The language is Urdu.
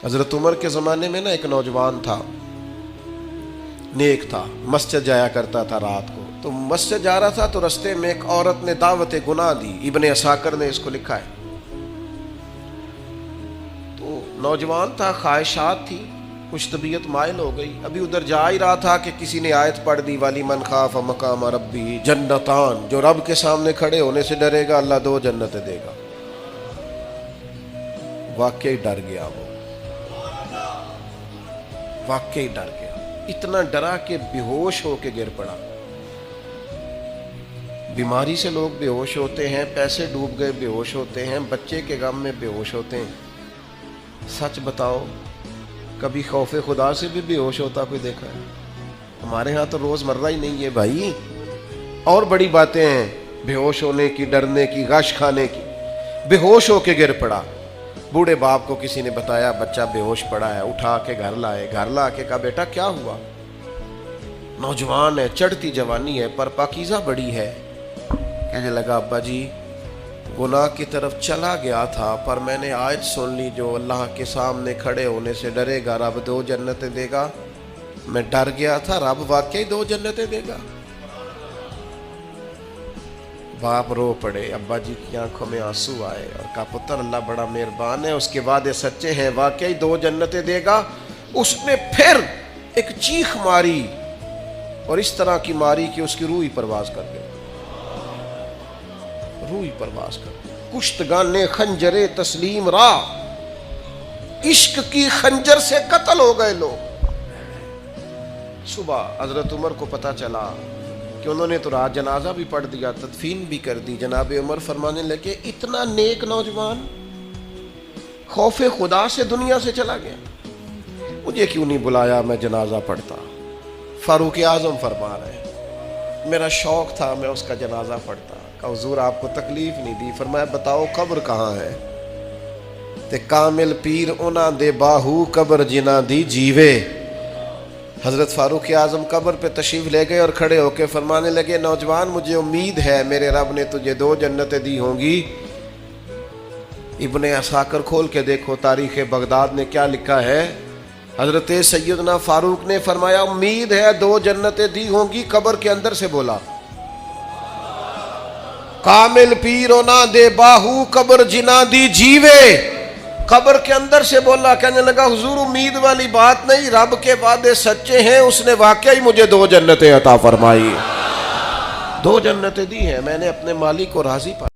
حضرت عمر کے زمانے میں نا ایک نوجوان تھا، نیک تھا، مسجد جایا کرتا تھا رات کو. تو مسجد جا رہا تھا تو رستے میں ایک عورت نے دعوت گناہ دی. ابن عساکر نے اس کو لکھا ہے. تو نوجوان تھا، خواہشات تھی، کچھ طبیعت مائل ہو گئی. ابھی ادھر جا ہی رہا تھا کہ کسی نے آیت پڑھ دی، والی من خاف مقام ربی جنتان، جو رب کے سامنے کھڑے ہونے سے ڈرے گا اللہ 2 جنتیں دے گا. واقعی ڈر گیا، وہ واقعی ڈر گیا. اتنا ڈرا کہ بے ہوش ہو کے گر پڑا. بیماری سے لوگ بے ہوش ہوتے ہیں، پیسے ڈوب گئے بے ہوش ہوتے ہیں، بچے کے غم میں بے ہوش ہوتے ہیں. سچ بتاؤ، کبھی خوف خدا سے بھی بے ہوش ہوتا کوئی دیکھا ہے؟ ہمارے ہاں تو روز مرہ ہی نہیں ہے بھائی. اور بڑی باتیں ہیں بے ہوش ہونے کی، ڈرنے کی، غش کھانے کی. بے ہوش ہو کے گر پڑا. بوڑھے باپ کو کسی نے بتایا بچہ بے ہوش پڑا ہے. اٹھا کے گھر لائے. گھر لا کے کہا بیٹا کیا ہوا؟ نوجوان ہے، چڑھتی جوانی ہے، پر پاکیزہ بڑی ہے. کہنے لگا ابا جی گناہ کی طرف چلا گیا تھا، پر میں نے آیت سن لی جو اللہ کے سامنے کھڑے ہونے سے ڈرے گا رب 2 جنتیں دے گا. میں ڈر گیا تھا، رب واقعی 2 جنتیں دے گا. باپ رو پڑے. ابا جی کی آنکھوں میں آنسو آئے اور کہا پتر اللہ بڑا مہربان ہے، اس کے وعدے سچے ہیں، واقعی 2 جنتیں دے گا. اس نے پھر ایک چیخ ماری اور اس طرح کی ماری کہ اس کی روح ہی پرواز کر گئی. روح ہی پرواز کر گئی. کشتگان خنجر تسلیم را، عشق کی خنجر سے قتل ہو گئے لوگ. صبح حضرت عمر کو پتا چلا کہ انہوں نے تو رات جنازہ بھی پڑھ دیا، تدفین بھی کر دی. جناب عمر فرمانے لگے اتنا نیک نوجوان خوف خدا سے دنیا سے چلا گیا، مجھے کیوں نہیں بلایا، میں جنازہ پڑھتا. فاروق اعظم فرما رہے ہیں میرا شوق تھا میں اس کا جنازہ پڑھتا. کہ حضور آپ کو تکلیف نہیں دی. فرمایا بتاؤ قبر کہاں ہے؟ تے کامل پیر انہاں دے باہو قبر جنہ دی جیوے. حضرت فاروق اعظم قبر پہ تشریف لے گئے اور کھڑے ہو کے فرمانے لگے نوجوان مجھے امید ہے میرے رب نے تجھے 2 جنتیں دی ہوں گی. ابن عساکر کھول کے دیکھو تاریخ بغداد نے کیا لکھا ہے. حضرت سیدنا فاروق نے فرمایا امید ہے 2 جنتیں دی ہوں گی. قبر کے اندر سے بولا کامل پیرو نہ دے باہو قبر جنا دی جیوے. قبر کے اندر سے بولا. کہنے لگا حضور امید والی بات نہیں، رب کے وعدے سچے ہیں، اس نے واقعی مجھے 2 جنتیں عطا فرمائی. 2 جنتیں دی ہیں، میں نے اپنے مالک کو راضی پایا.